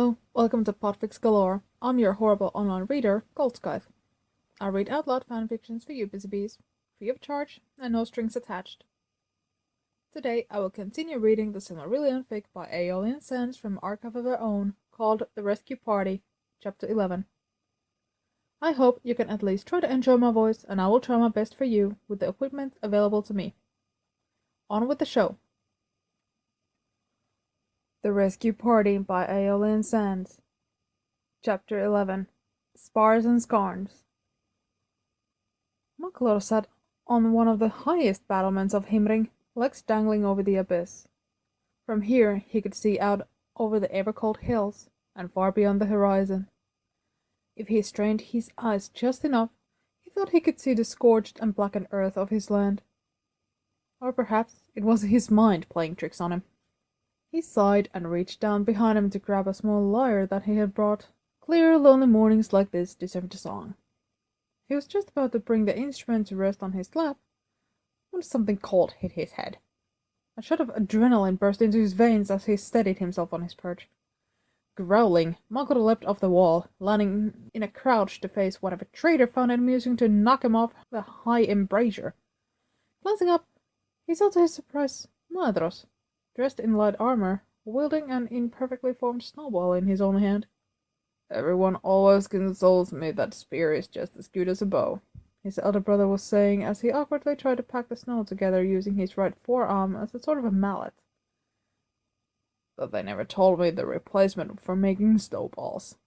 Hello, welcome to Podfic Galore. I'm your horrible online reader, Goldscythe. I read out loud fanfictions for you busy bees, free of charge and no strings attached. Today I will continue reading the Silmarillion fic by Aeolian Sands from Archive of Their Own, called The Rescue Party, Chapter 11. I hope you can at least try to enjoy my voice, and I will try my best for you with the equipment available to me. On with the show. The Rescue Party by Aeolian Sands, Chapter 11. Spars and Skarns. Maklor sat on one of the highest battlements of Himring, legs dangling over the abyss. From here he could see out over the ever-cold hills, and far beyond the horizon. If he strained his eyes just enough, he thought he could see the scorched and blackened earth of his land. Or perhaps it was his mind playing tricks on him. He sighed and reached down behind him to grab a small lyre that he had brought. Clear, lonely mornings like this deserved a song. He was just about to bring the instrument to rest on his lap when something cold hit his head. A shot of adrenaline burst into his veins as he steadied himself on his perch. Growling, Makoto leapt off the wall, landing in a crouch to face whatever traitor found it amusing to knock him off the high embrasure. Glancing up, he saw to his surprise Madros, dressed in light armor, wielding an imperfectly formed snowball in his own hand. "Everyone always consoles me that spear is just as good as a bow," his elder brother was saying as he awkwardly tried to pack the snow together using his right forearm as a sort of a mallet. "But they never told me the replacement for making snowballs."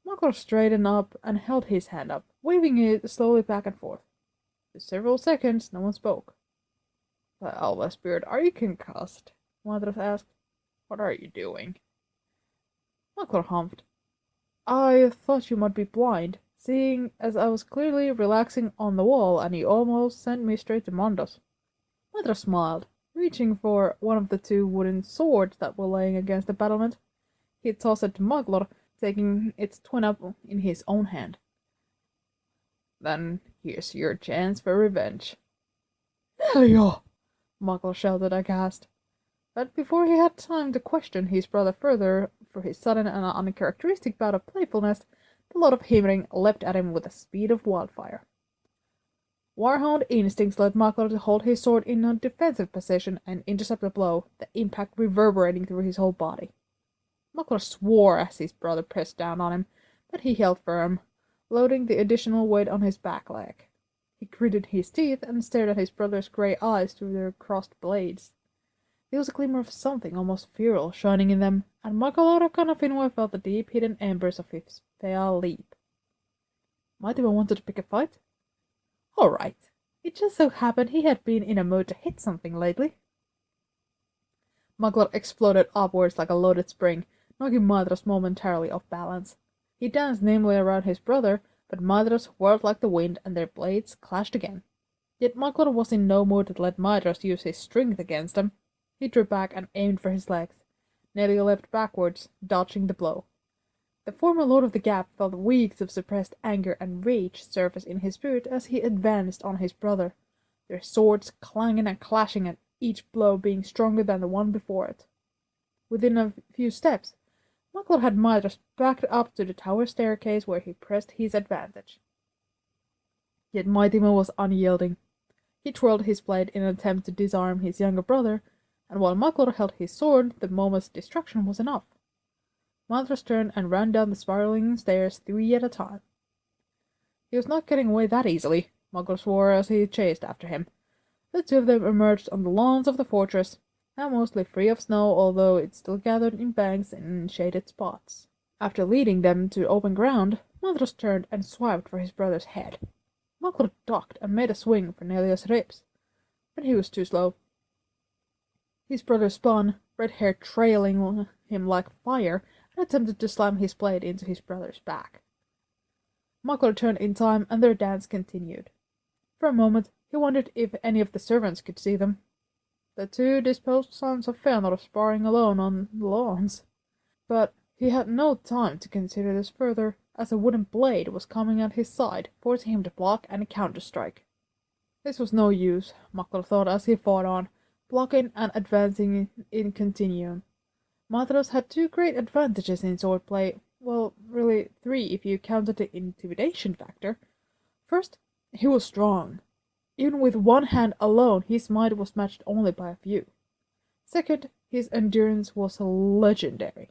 Makor straightened up and held his hand up, waving it slowly back and forth. For several seconds no one spoke. "By Alva's beard, are you concussed?" Madras asked. "What are you doing?" Makor humphed. "I thought you might be blind, seeing as I was clearly relaxing on the wall and you almost sent me straight to Mondos." Madras smiled, reaching for one of the two wooden swords that were laying against the battlement. He tossed it to Maglor, taking its twin up in his own hand. "Then here's your chance for revenge." "Helio!" Maglor shouted aghast. But before he had time to question his brother further for his sudden and uncharacteristic bout of playfulness, the lot of Himring leapt at him with the speed of wildfire. Warhound instincts led Maglor to hold his sword in a defensive position and intercept the blow, the impact reverberating through his whole body. Maglor swore as his brother pressed down on him, but he held firm, loading the additional weight on his back leg. He gritted his teeth and stared at his brother's grey eyes through their crossed blades. There was a glimmer of something almost feral shining in them, and Magalora Kanafinwa felt the deep-hidden embers of his feal leap. Might even wanted to pick a fight? All right. It just so happened he had been in a mood to hit something lately. Maglor exploded upwards like a loaded spring, knocking Madras momentarily off balance. He danced nimbly around his brother, but Madras whirled like the wind and their blades clashed again. Yet Maglor was in no mood to let Madras use his strength against him. He drew back and aimed for his legs. Nelly leapt backwards, dodging the blow. The former Lord of the Gap felt weeks of suppressed anger and rage surface in his spirit as he advanced on his brother, their swords clanging and clashing at each blow being stronger than the one before it. Within a few steps, Maglor had Madras backed up to the tower staircase where he pressed his advantage. Yet Maitima was unyielding. He twirled his blade in an attempt to disarm his younger brother, and while Maglor held his sword, the moment's destruction was enough. Madras turned and ran down the spiraling stairs 3 at a time. He was not getting away that easily, Maglor swore as he chased after him. The two of them emerged on the lawns of the fortress, now mostly free of snow, although it still gathered in banks and in shaded spots. After leading them to open ground, Madras turned and swiped for his brother's head. Maglor ducked and made a swing for Nelia's ribs, but he was too slow. His brother spun, red hair trailing him like fire, and attempted to slam his blade into his brother's back. Maglor turned in time, and their dance continued. For a moment, he wondered if any of the servants could see them. The two disposed sons of Fëanor sparring alone on the lawns. But he had no time to consider this further, as a wooden blade was coming at his side, forcing him to block and counter-strike. This was no use, Maglor thought as he fought on, blocking and advancing in continuum. Matros had two great advantages in swordplay. Well, really three if you counted the intimidation factor. First, he was strong. Even with one hand alone, his might was matched only by a few. Second, his endurance was legendary.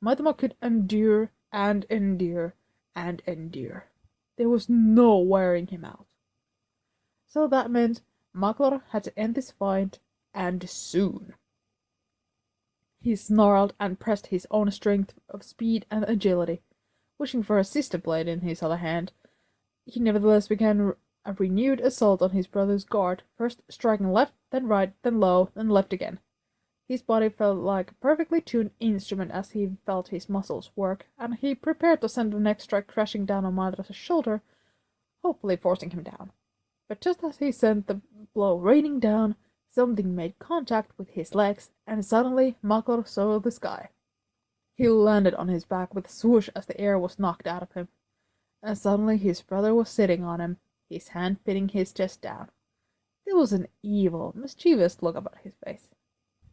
Maitama could endure and endure and endure. There was no wearing him out. So that meant Maklor had to end this fight, and soon. He snarled and pressed his own strength of speed and agility, wishing for a sister blade in his other hand. He nevertheless began a renewed assault on his brother's guard, first striking left, then right, then low, then left again. His body felt like a perfectly tuned instrument as he felt his muscles work, and he prepared to send the next strike crashing down on Madra's shoulder, hopefully forcing him down. But just as he sent the blow raining down, something made contact with his legs, and suddenly Makor saw the sky. He landed on his back with a swoosh as the air was knocked out of him, and suddenly his brother was sitting on him, his hand pinning his chest down. There was an evil, mischievous look about his face.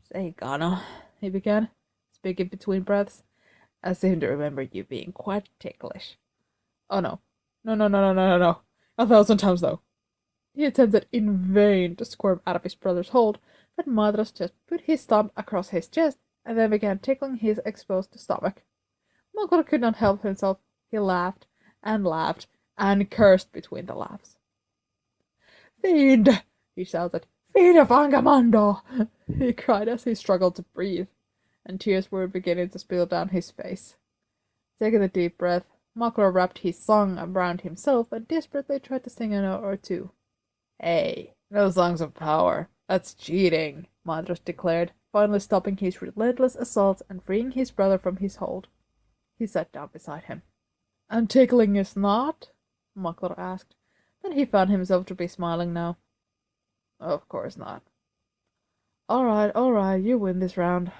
"Say, Gano," he began, speaking between breaths, "I seem to remember you being quite ticklish." "Oh no. No. 1,000 times no." He attempted in vain to squirm out of his brother's hold, but Madras just put his thumb across his chest and then began tickling his exposed stomach. Makor could not help himself. He laughed and cursed between the laughs. "Fiend!" he shouted. "Fiend of Angamando!" he cried as he struggled to breathe, and tears were beginning to spill down his face. Taking a deep breath, Makor wrapped his song around himself and desperately tried to sing a note or two. "Hey, no songs of power. That's cheating," Madras declared, finally stopping his relentless assault and freeing his brother from his hold. He sat down beside him. "And tickling is not?" Makor asked. Then he found himself to be smiling now. "Of course not." All right, you win this round."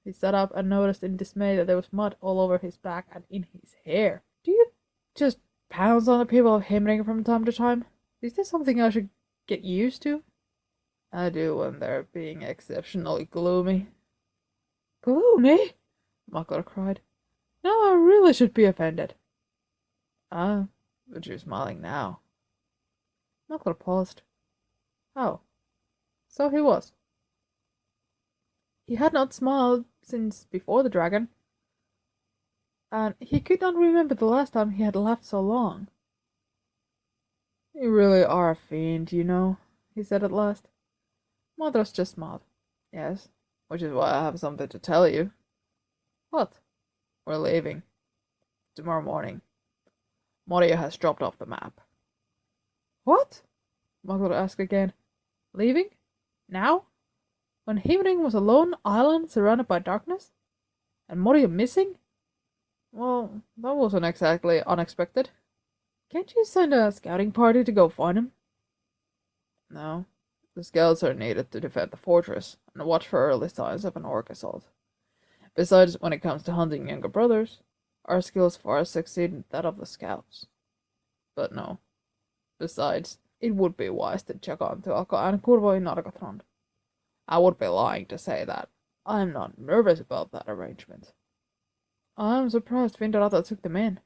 He sat up and noticed in dismay that there was mud all over his back and in his hair. "Do you just pounce on the people of Himring from time to time? Is this something I should get used to?" "I do when they're being exceptionally gloomy." "Gloomy?" Makor cried. "Now I really should be offended." "Ah, but you're smiling now." Makor paused. Oh, so he was. He had not smiled since before the dragon, and he could not remember the last time he had laughed so long. "You really are a fiend, you know," he said at last. Madras just smiled. "Yes, which is why I have something to tell you." "What?" "We're leaving. Tomorrow morning. Moria has dropped off the map." "What?" Makor asked again. "Leaving? Now? When Himring was a lone island surrounded by darkness? And Moria missing? Well, that wasn't exactly unexpected. Can't you send a scouting party to go find him?" "No. The scouts are needed to defend the fortress and watch for early signs of an orc assault. Besides, when it comes to hunting younger brothers, our skills far exceed that of the scouts. But no. Besides, it would be wise to check on Tuakka and Kurvo in Nargothrond. I would be lying to say that I'm not nervous about that arrangement." "I'm surprised Vindarata took them in."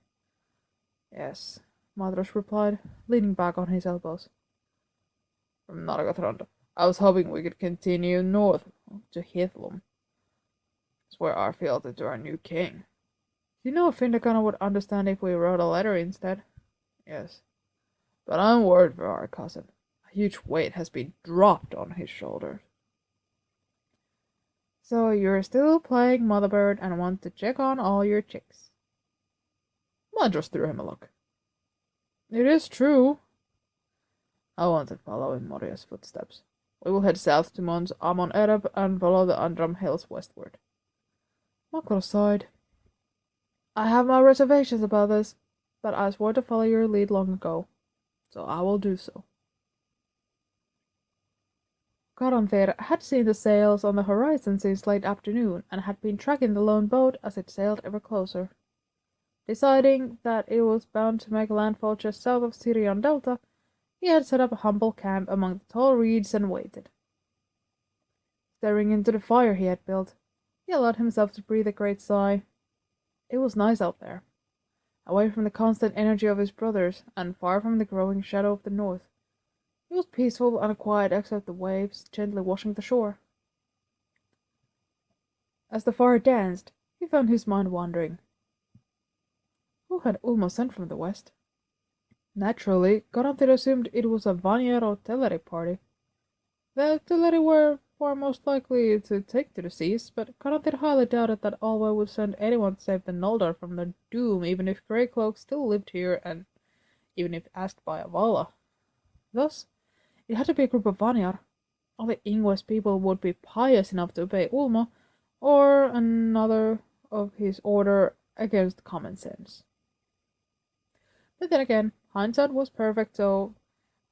"Yes," Madras replied, leaning back on his elbows. "From Nargothrond, I was hoping we could continue north to Hithlum. It's where our fealty to our new king." "Do you know if Vindakana would understand if we wrote a letter instead?" "Yes. But I'm worried for our cousin. A huge weight has been dropped on his shoulders." "So you're still playing Motherbird and want to check on all your chicks?" Madras threw him a look. "It is true." "I want to follow in Moria's footsteps. We will head south to Mons Amon Ereb and follow the Andram Hills westward." Makor sighed. "I have my reservations about this, but I swore to follow your lead long ago, so I will do so." Karanthir had seen the sails on the horizon since late afternoon and had been tracking the lone boat as it sailed ever closer. Deciding that it was bound to make landfall just south of Sirion Delta, he had set up a humble camp among the tall reeds and waited. Staring into the fire he had built, He allowed himself to breathe a great sigh. It was nice out there, away from the constant energy of his brothers, and far from the growing shadow of the north. It was peaceful and quiet except the waves gently washing the shore. As the fire danced, he found his mind wandering. Who had Ulmo sent from the west? Naturally, Garantir assumed it was a Vanir or Teleri party. The Teleri were far most likely to take to the seas, but Garantir highly doubted that Alwa would send anyone to save the Noldor from their doom, even if Greycloak still lived here and even if asked by Avala. Thus, it had to be a group of Vanir. Only Ingwe's people would be pious enough to obey Ulmo, or another of his order against common sense. But then again, hindsight was perfect, so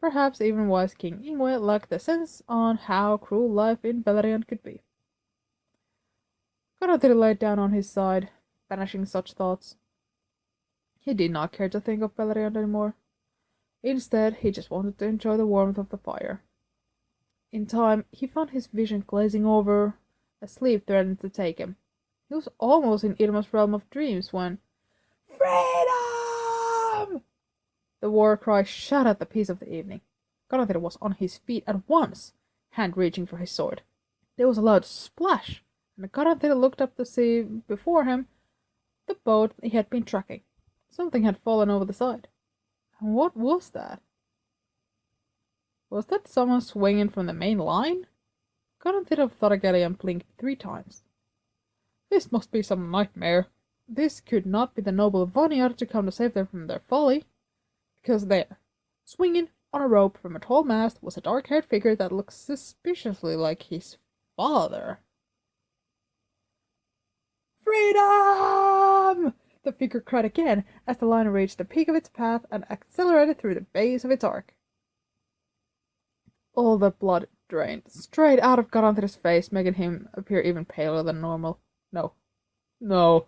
perhaps even wise King Ingwe lacked the sense on how cruel life in Beleriand could be. Garantir laid down on his side, banishing such thoughts. He did not care to think of Beleriand anymore. Instead, he just wanted to enjoy the warmth of the fire. In time, he found his vision glazing over as sleep threatened to take him. He was almost in Irma's realm of dreams when "Freedom!" The war cry shot at the peace of the evening. Garantir was on his feet at once, hand reaching for his sword. There was a loud splash, and Garantir looked up to see before him the boat he had been tracking. Something had fallen over the side. And what was that? Was that someone swinging from the main line? Garantir of Tharagelian blinked 3 times. This must be some nightmare. This could not be the noble Vanir to come to save them from their folly. Because there, swinging on a rope from a tall mast, was a dark-haired figure that looked suspiciously like his father. "Freedom!" the figure cried again as the line reached the peak of its path and accelerated through the base of its arc. All the blood drained straight out of Garantir's face, making him appear even paler than normal. No,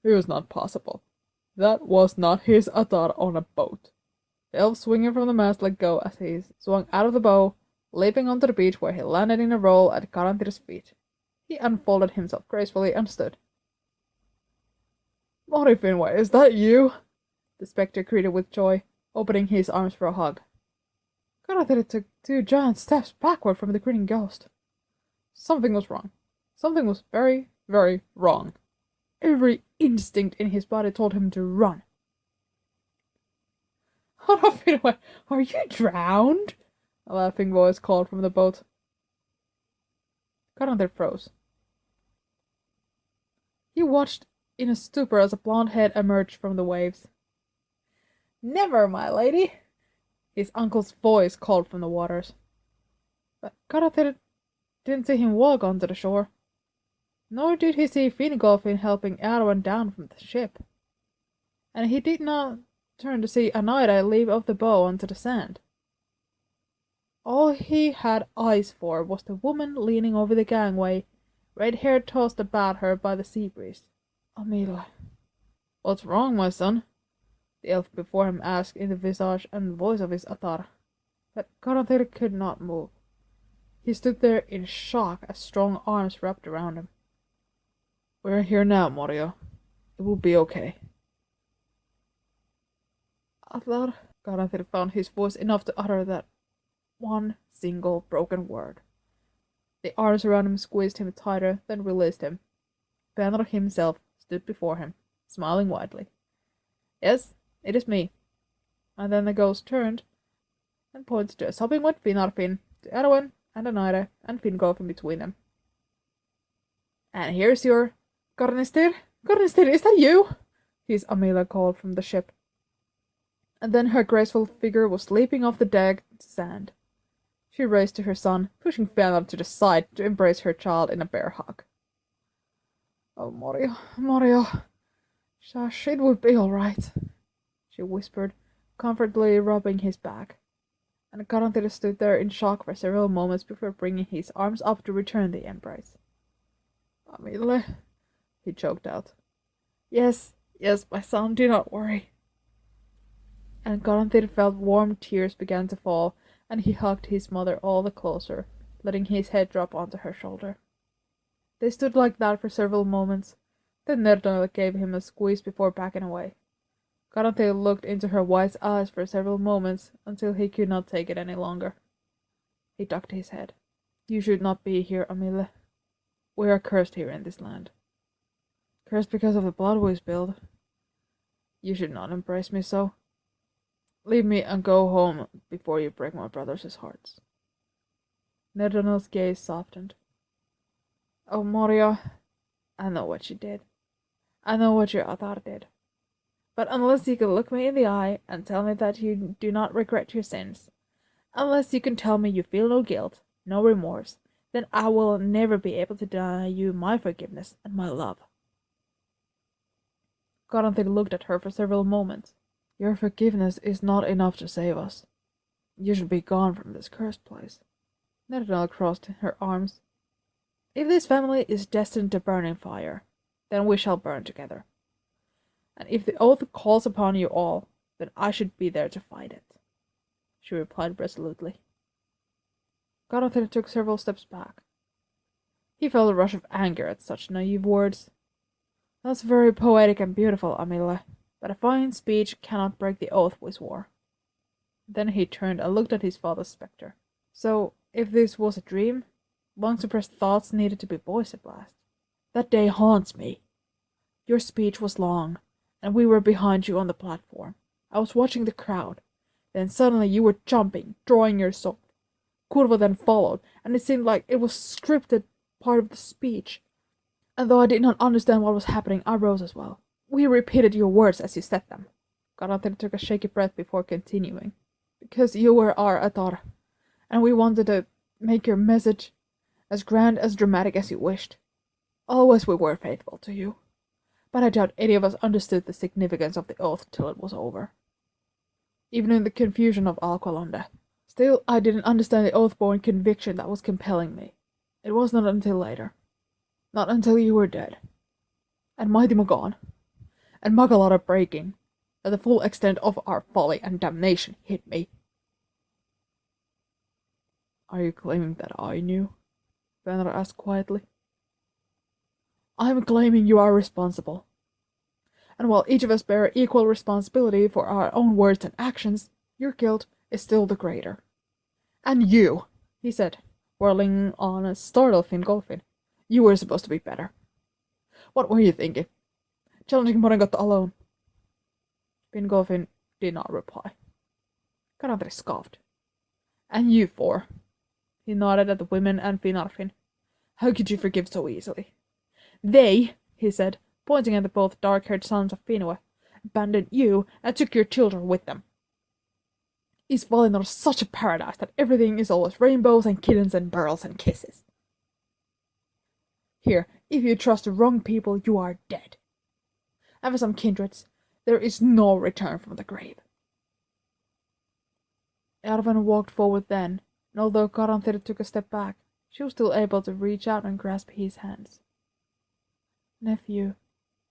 it was not possible. That was not his Atar on a boat. The elf swinging from the mast let go as he swung out of the bow, leaping onto the beach where he landed in a roll at Garantir's feet. He unfolded himself gracefully and stood. "Mori Finway, is that you?" the spectre greeted with joy, opening his arms for a hug. Garantir took 2 giant steps backward from the grinning ghost. Something was wrong. Something was very, very wrong. Every instinct in his body told him to run. "Mori Finway, are you drowned?" a laughing voice called from the boat. Garantir froze. He watched in a stupor as a blonde head emerged from the waves. "Never, my lady," his uncle's voice called from the waters. But Garantir didn't see him walk onto the shore. Nor did he see Fingolfin helping Owen down from the ship. And he did not turn to see Anaida leap off the bow onto the sand. All he had eyes for was the woman leaning over the gangway, red hair tossed about her by the sea breeze. "Amila, what's wrong, my son?" the elf before him asked in the visage and voice of his Atar. But Garantir could not move. He stood there in shock as strong arms wrapped around him. "We're here now, Morio. It will be okay." Atar, Garantir found his voice enough to utter that one single broken word. The arms around him squeezed him tighter, then released him. Fëanor himself stood before him, smiling widely. "Yes, it is me." And then the ghost turned and pointed to a sopping wet Finarfin, to Owen and Anaida, and Fingolfin between them. "And here's your Gornistir. Gornistir, is that you?" his Amila called from the ship. And then her graceful figure was leaping off the deck to sand. She raced to her son, pushing Fëanor to the side to embrace her child in a bear hug. "Oh, Morio, shush, it would be all right," she whispered, comfortably rubbing his back. And Garantir stood there in shock for several moments before bringing his arms up to return the embrace. "Amile," he choked out. Yes, my son, do not worry." And Konstantin felt warm tears began to fall, and he hugged his mother all the closer, letting his head drop onto her shoulder. They stood like that for several moments. Then Nerdonal gave him a squeeze before backing away. Karante looked into her wise eyes for several moments until he could not take it any longer. He ducked his head. You should not be here, Amille. We are cursed here in this land. Cursed because of the blood we spilled. You should not embrace me so. Leave me and go home before you break my brothers' hearts. Nerdonal's gaze softened. Oh, Moria, I know what you did. I know what your Atar did. But unless you can look me in the eye and tell me that you do not regret your sins, unless you can tell me you feel no guilt, no remorse, then I will never be able to deny you my forgiveness and my love. Konstantin looked at her for several moments. Your forgiveness is not enough to save us. You should be gone from this cursed place. Nerdonal crossed her arms. If this family is destined to burn in fire, then we shall burn together. And if the oath calls upon you all, then I should be there to fight it, she replied resolutely. Konstantin took several steps back. He felt a rush of anger at such naive words. That's very poetic and beautiful, Amille, but a fine speech cannot break the oath we swore. Then he turned and looked at his father's spectre. So, if this was a dream, long-suppressed thoughts needed to be voiced at last. That day haunts me. Your speech was long, and we were behind you on the platform. I was watching the crowd. Then suddenly you were jumping, drawing your sword. Kurva then followed, and it seemed like it was scripted part of the speech. And though I did not understand what was happening, I rose as well. We repeated your words as you said them. Konstantin took a shaky breath before continuing. Because you were our Atar, and we wanted to make your message as grand, as dramatic as you wished. Always we were faithful to you. But I doubt any of us understood the significance of the oath till it was over. Even in the confusion of Alqualonde. Still, I didn't understand the oath-born conviction that was compelling me. It was not until later. Not until you were dead. And Mighty Magon. And Magalata breaking. That the full extent of our folly and damnation hit me. Are you claiming that I knew? Fenrir asked quietly. I am claiming you are responsible. And while each of us bear equal responsibility for our own words and actions, your guilt is still the greater. And you, he said, whirling on a startled Fingolfin, you were supposed to be better. What were you thinking? Challenging Moringotta alone? Fingolfin did not reply. Konstantin scoffed. And you four. He nodded at the women and Finarfin. How could you forgive so easily? They, he said, pointing at the both dark-haired sons of Finwë, abandoned you and took your children with them. Is Valinor such a paradise that everything is always rainbows and kittens and pearls and kisses? Here, if you trust the wrong people, you are dead. And for some kindreds, there is no return from the grave. Ervan walked forward then, and although Karanthir took a step back, she was still able to reach out and grasp his hands. Nephew,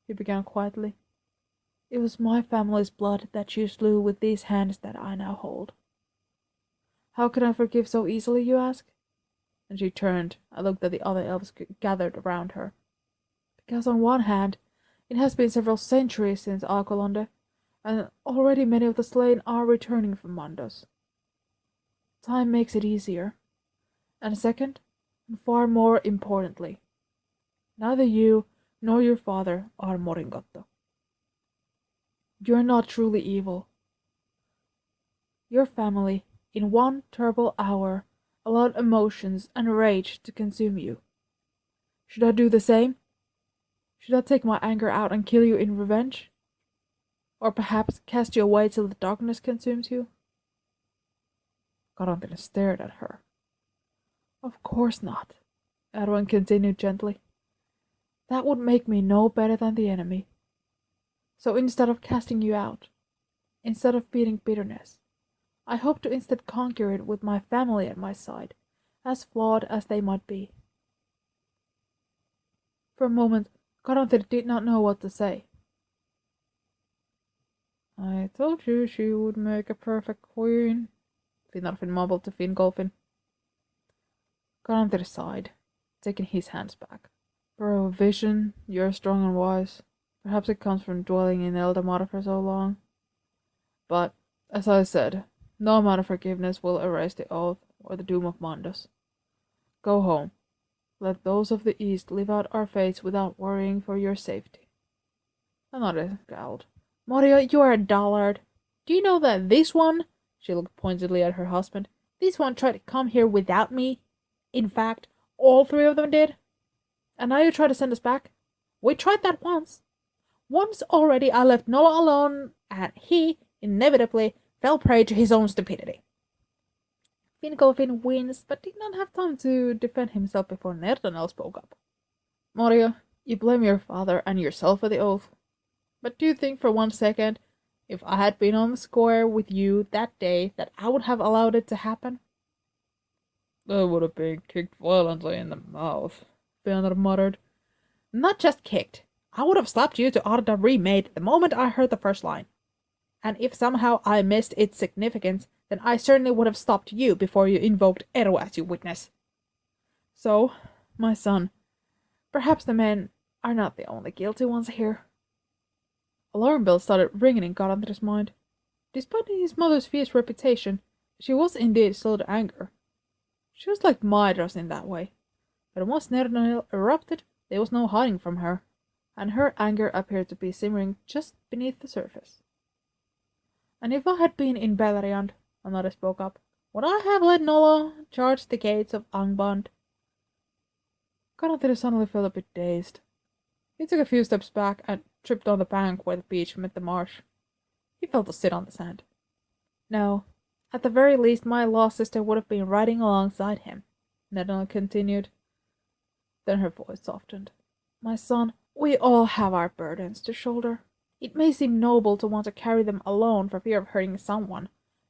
he began quietly, it was my family's blood that you slew with these hands that I now hold. How can I forgive so easily, you ask? And she turned and looked at the other elves gathered around her. Because on one hand, it has been several centuries since Alcolonde, and already many of the slain are returning from Mandos. Time makes it easier. And second, and far more importantly, neither you nor your father are Moringotto. You are not truly evil. Your family, in one terrible hour, allowed emotions and rage to consume you. Should I do the same? Should I take my anger out and kill you in revenge? Or perhaps cast you away till the darkness consumes you? Konstantin stared at her. Of course not, Erwin continued gently. That would make me no better than the enemy. So instead of casting you out, instead of feeding bitterness, I hope to instead conquer it with my family at my side, as flawed as they might be. For a moment, Konstantin did not know what to say. I told you she would make a perfect queen, Finarfin mumbled to Fingolfin. Konstantin sighed, taking his hands back. For a vision, you're strong and wise. Perhaps it comes from dwelling in Eldamar for so long. But, as I said, no amount of forgiveness will erase the oath or the doom of Mondos. Go home. Let those of the East live out our fates without worrying for your safety. Another scowled. Moria, you are a dullard. Do you know that this one, she looked pointedly at her husband, this one tried to come here without me? In fact, all three of them did. And now you try to send us back? We tried that once. Once already I left Nola alone, and he, inevitably, fell prey to his own stupidity. Finkelfin wins, but did not have time to defend himself before Nerdanel spoke up. Moria, you blame your father and yourself for the oath. But do you think for 1 second, if I had been on the square with you that day, that I would have allowed it to happen? I would have been kicked violently in the mouth, Fëanor muttered. Not just kicked. I would have slapped you to Arda remade the moment I heard the first line. And if somehow I missed its significance, then I certainly would have stopped you before you invoked Eru as your witness. So, my son, perhaps the men are not the only guilty ones here. Alarm bells started ringing in Garanthir's mind. Despite his mother's fierce reputation, she was indeed slow to anger. She was like Mydra's in that way. But once Nerdanel erupted, there was no hiding from her, and her anger appeared to be simmering just beneath the surface. And if I had been in Beleriand, another spoke up, would I have let Nola charge the gates of Angband? Garanthir suddenly felt a bit dazed. He took a few steps back and tripped on the bank where the beach met the marsh. He felt to sit on the sand. No, at the very least my lost sister would have been riding alongside him, Nerdanel continued. Then her voice softened. My son, we all have our burdens to shoulder. It may seem noble to want to carry them alone for fear of hurting someone,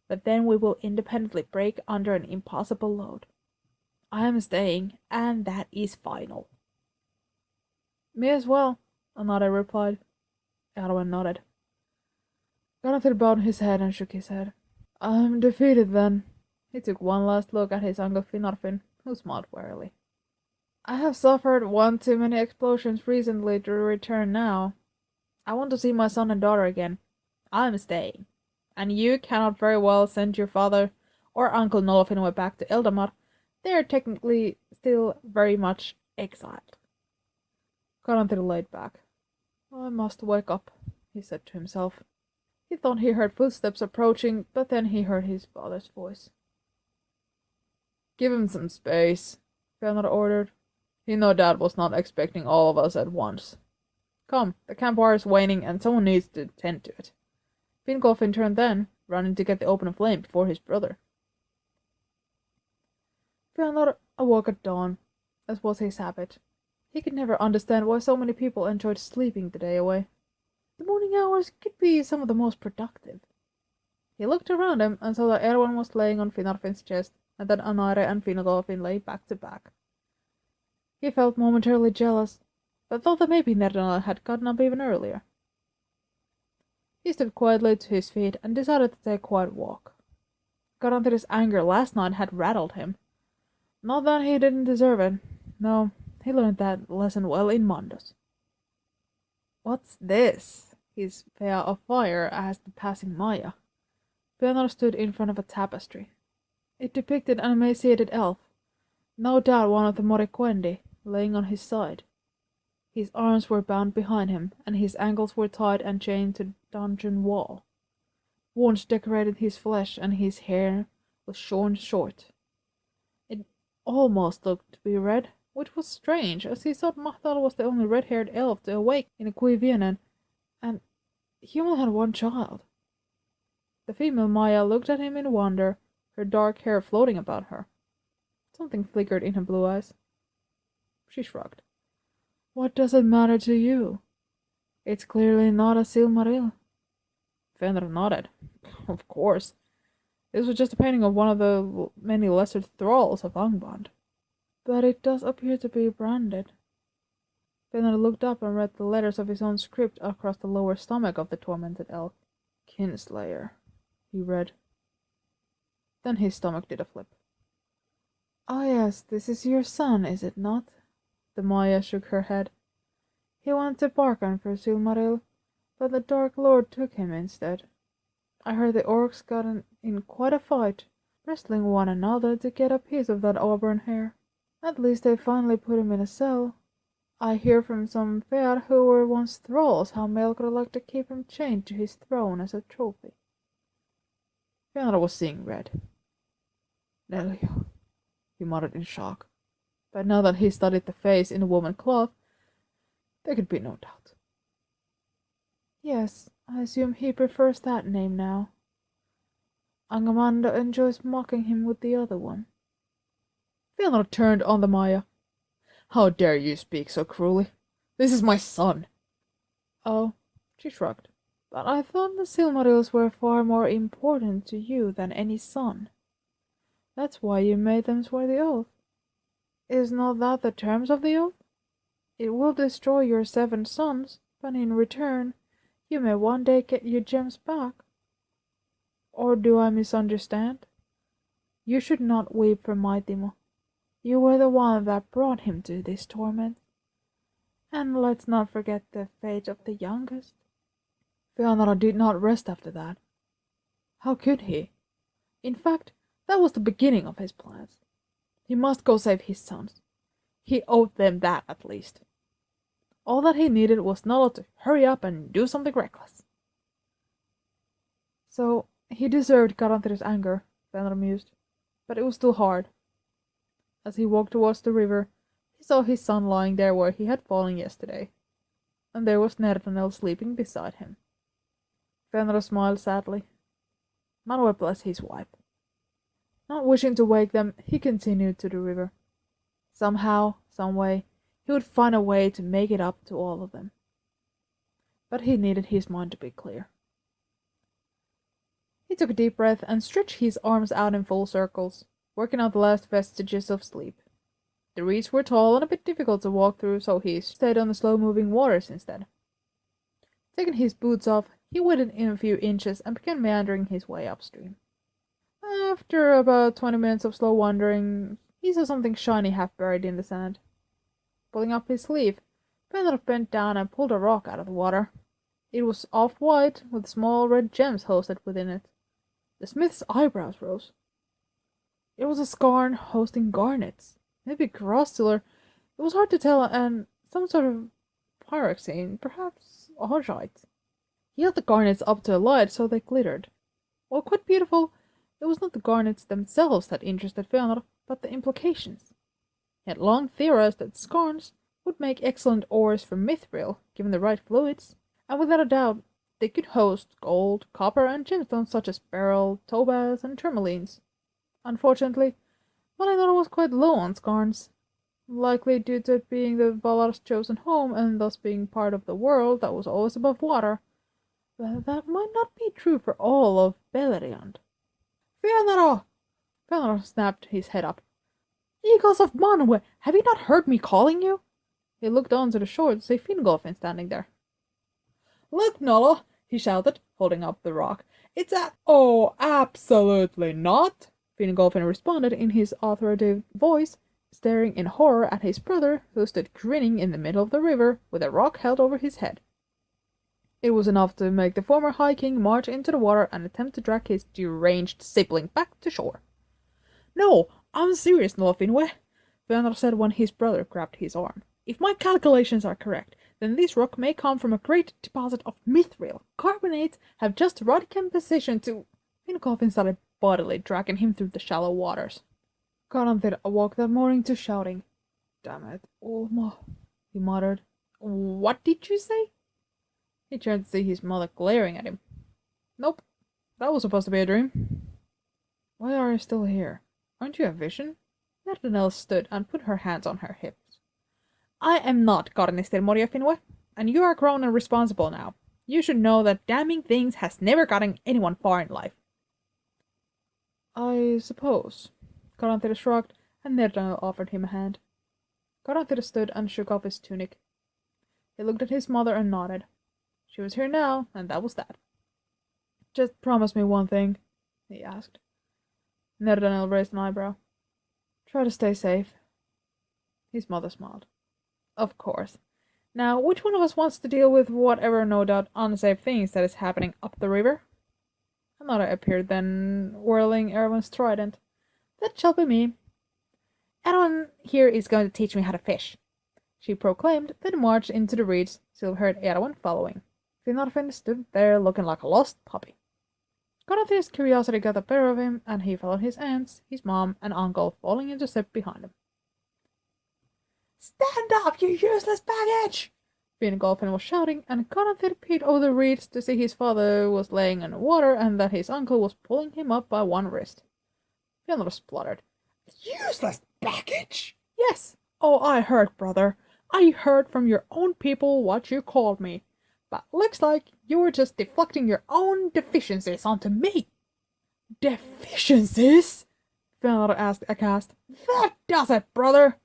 but then we will independently break under an impossible load. I am staying, and that is final. Me as well, another replied. Owen nodded. Garanthir bowed his head and shook his head. I'm defeated then. He took one last look at his uncle Finarfin, who smiled warily. I have suffered one too many explosions recently to return now. I want to see my son and daughter again. I'm staying. And you cannot very well send your father or Uncle Nolofinwe back to Eldamar. They are technically still very much exiled. Garanthir laid back. I must wake up, he said to himself. He thought he heard footsteps approaching, but then he heard his father's voice. Give him some space, Fëanor ordered. He no doubt was not expecting all of us at once. Come, the campfire is waning and someone needs to tend to it. Finkelfin turned then, running to get the open flame before his brother. Fëanor awoke at dawn, as was his habit. He could never understand why so many people enjoyed sleeping the day away. The morning hours could be some of the most productive. He looked around him and saw that everyone was laying on Finarfin's chest, and that Anare and Finodolfin lay back to back. He felt momentarily jealous, but thought that maybe Nerdanel had gotten up even earlier. He stepped quietly to his feet and decided to take a quiet walk. Garanthir's anger last night had rattled him. Not that he didn't deserve it. No, he learned that lesson well in Mondos. What's this? His fear of fire asked the passing Maya. Fëanor stood in front of a tapestry. It depicted an emaciated elf, no doubt one of the Moriquendi, laying on his side. His arms were bound behind him, and his ankles were tied and chained to the dungeon wall. Wounds decorated his flesh, and his hair was shorn short. It almost looked to be red, which was strange, as he thought Mahtal was the only red-haired elf to awake in Cuivienen, and he only had one child. The female Maya looked at him in wonder, her dark hair floating about her. Something flickered in her blue eyes. She shrugged. What does it matter to you? It's clearly not a Silmaril. Fëanor nodded. Of course. This was just a painting of one of the many lesser thralls of Angband. But it does appear to be branded. Fëanor looked up and read the letters of his own script across the lower stomach of the tormented elf. Kinslayer, he read. Then his stomach did a flip. Ah yes, this is your son, is it not? The Maya shook her head. He went to Barkan for Silmaril, but the Dark Lord took him instead. I heard the orcs got in quite a fight, wrestling one another to get a piece of that auburn hair. At least they finally put him in a cell. I hear from some Fair who were once thralls how Melkor liked to keep him chained to his throne as a trophy. Fëanor was seeing red. Nelia, he muttered in shock. But now that he studied the face in the woman cloth, there could be no doubt. Yes, I assume he prefers that name now. Angamanda enjoys mocking him with the other one. Fëanor turned on the Maya. How dare you speak so cruelly? This is my son. Oh, she shrugged. But I thought the Silmarils were far more important to you than any son. That's why you made them swear the oath. Is not that the terms of the oath? It will destroy your 7 sons, but in return, you may one day get your gems back. Or do I misunderstand? You should not weep for Maitimo. You were the one that brought him to this torment. And let's not forget the fate of the youngest. Fëanor did not rest after that. How could he? In fact, that was the beginning of his plans. He must go save his sons. He owed them that at least. All that he needed was Nala to hurry up and do something reckless. So he deserved Garantir's anger, Fëanor mused, but it was still hard. As he walked towards the river, he saw his son lying there where he had fallen yesterday, and there was Nerdanel sleeping beside him. Fëanor smiled sadly. Manwë bless his wife. Not wishing to wake them, he continued to the river. Somehow, someway, he would find a way to make it up to all of them. But he needed his mind to be clear. He took a deep breath and stretched his arms out in full circles, working out the last vestiges of sleep. The reeds were tall and a bit difficult to walk through, so he stayed on the slow-moving waters instead. Taking his boots off, he waded in a few inches and began meandering his way upstream. After about 20 minutes of slow wandering, he saw something shiny half buried in the sand. Pulling up his sleeve, Fëanor bent down and pulled a rock out of the water. It was off-white, with small red gems hosted within it. The smith's eyebrows rose. It was a skarn hosting garnets, maybe grossular. It was hard to tell, and some sort of pyroxene, perhaps ojite. He held the garnets up to the light so they glittered. While quite beautiful, it was not the garnets themselves that interested Fëanor, but the implications. He had long theorized that skarns would make excellent ores for mithril, given the right fluids, and without a doubt, they could host gold, copper, and gemstones such as beryl, topaz, and tourmalines. Unfortunately, Valinor was quite low on skarns, likely due to it being the Valar's chosen home and thus being part of the world that was always above water. But that might not be true for all of Beleriand. Fëanor! Fëanor snapped his head up. Eagles of Manwë, have you not heard me calling you? He looked on to the shore to see Fingolfin standing there. Look, Nala, he shouted, holding up the rock. It's a— Oh, absolutely not, Fingolfin responded in his authoritative voice, staring in horror at his brother, who stood grinning in the middle of the river, with a rock held over his head. It was enough to make the former High King march into the water and attempt to drag his deranged sibling back to shore. No, I'm serious, Nala Finwë, Fëanor said when his brother grabbed his arm. If my calculations are correct, then this rock may come from a great deposit of mithril. Carbonates have just the right composition to— Fingolfin started bodily dragging him through the shallow waters. Konstantin awoke that morning to shouting. Damn it, Ulma, he muttered. What did you say? He turned to see his mother glaring at him. Nope, that was supposed to be a dream. Why are you still here? Aren't you a vision? Nerdanel stood and put her hands on her hips. I am not Garnister Moria Finwë, and you are grown and responsible now. You should know that damning things has never gotten anyone far in life. I suppose. Konstantin shrugged, and Nerdanel offered him a hand. Konstantin stood and shook off his tunic. He looked at his mother and nodded. She was here now, and that was that. Just promise me one thing, he asked. Nerdanel raised an eyebrow. Try to stay safe. His mother smiled. Of course. Now, which one of us wants to deal with whatever no doubt unsafe things that is happening up the river? Another appeared then, whirling Erwin's trident. That shall be me. Anyone here is going to teach me how to fish, she proclaimed, then marched into the reeds, silver-haired Erwin following. Finarfin stood there looking like a lost puppy. Konstantin's curiosity got the better of him, and he followed his aunts, his mom, and uncle falling into step behind him. Stand up, you useless baggage! Fingolfin was shouting, and Konstantin peeked over the reeds to see his father was laying in the water and that his uncle was pulling him up by one wrist. Fëanor spluttered. Useless baggage? Yes. Oh, I heard, brother. I heard from your own people what you called me. But looks like you were just deflecting your own deficiencies onto me. Deficiencies? Fëanor asked aghast. That does it, brother!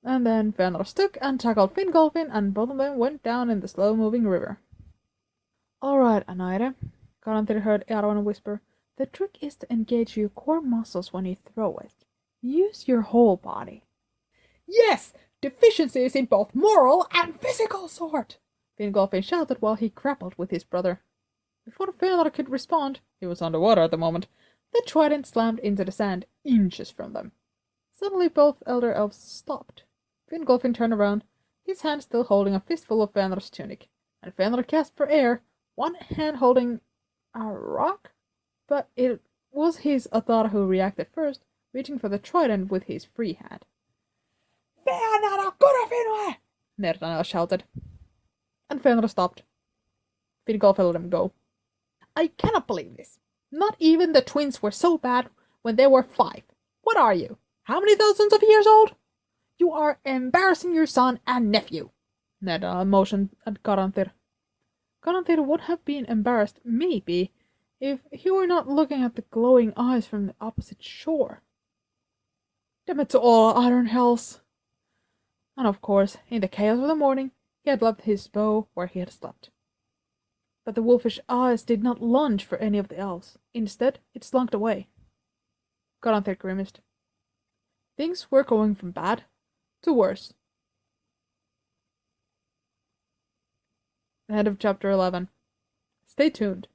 And then Fëanor stuck and tackled Fingolfin, and both of them went down in the slow-moving river. All right, Anaida, Konstantin heard Erwin whisper. The trick is to engage your core muscles when you throw it. Use your whole body. Yes, deficiencies in both moral and physical sort, Fingolfin shouted while he grappled with his brother. Before Fëanor could respond, he was underwater at the moment, the trident slammed into the sand inches from them. Suddenly both elder elves stopped. Fingolfin turned around, his hand still holding a fistful of Fëanor's tunic, and Fëanor gasped for air, one hand holding a rock? But it was his Athar who reacted first, reaching for the trident with his free hand. Fëanor Gurafinwe! Nerdanel shouted. And Fëanor stopped. Fingolfin let him go. I cannot believe this. Not even the twins were so bad when they were 5. What are you? How many thousands of years old? You are embarrassing your son and nephew. Nerdanel motioned at Konstantin. Konstantin would have been embarrassed, maybe, if he were not looking at the glowing eyes from the opposite shore. Damn it to all iron hells! And of course, in the chaos of the morning, he had left his bow where he had slept. But the wolfish eyes did not lunge for any of the elves. Instead, it slunk away. Konstantin grimaced. Things were going from bad to worse. End of chapter 11. Stay tuned.